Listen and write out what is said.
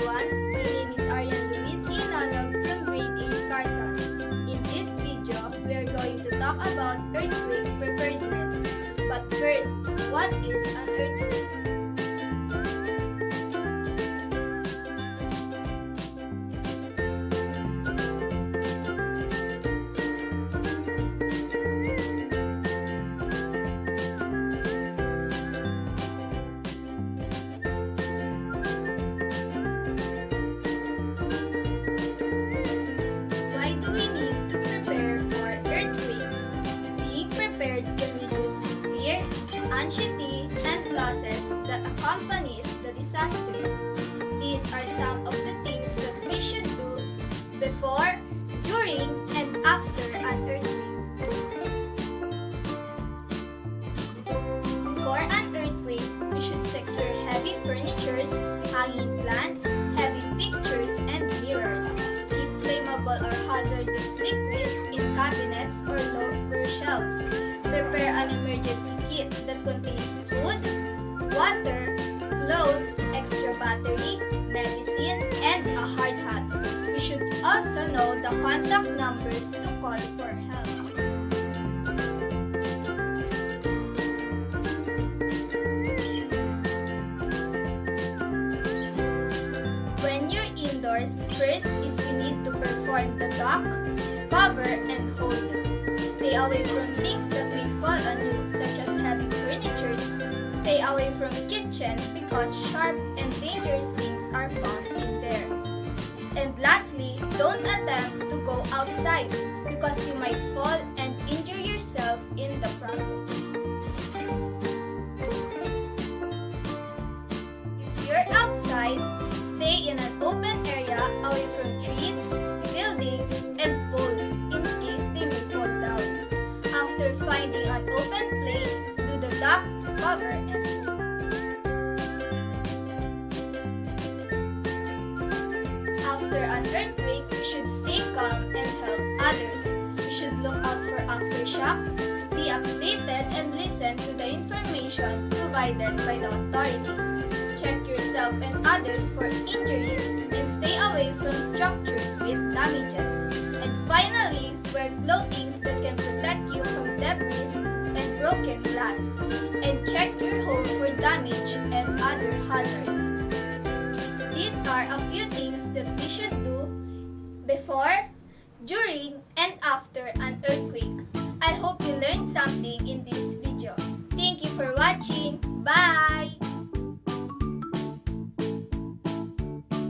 everyone, my name is Aryan Luis Inanog from Grade 8 Carson. In this video, we are going to talk about earthquake preparedness. But first, what is an earthquake? Why do we need to prepare for earthquakes? Being prepared can reduce the fear, anxiety, and losses that accompanies the disasters. These are some of the things that we should do before, during, and after an earthquake. Before an earthquake, we should secure heavy furnitures, hanging plants, heavy pictures, and mirrors. Keep flammable or hazardous liquids in cabinets or lower shelves. Prepare an emergency kit that contains food, water, clothes, extra battery, medicine, and a hard hat. We should also know the contact numbers to call for help. When you're indoors, first is we need to perform the dock, cover, and hold. Stay away from things that may fall on you, such as heavy furniture. Stay away from kitchen because sharp and dangerous things are found in there. And lastly, don't attempt to go outside because you might fall and injure yourself in the process. If you're outside, stay in an open area away from trees, buildings, and poles in case they may fall down. After finding an open place, do the dock, cover, and hold. After an earthquake, we should stay calm and help others. We should look out for aftershocks, be updated, and listen to the information provided by the authorities. Check yourself and others for injuries and stay away from structures with damages. And finally, wear clothing that can protect you from debris and broken glass. And check your home for damage and other hazards. These are a few things that we should do before, during, and after an earthquake. I hope you learned something in this video. Thank you for watching. Bye!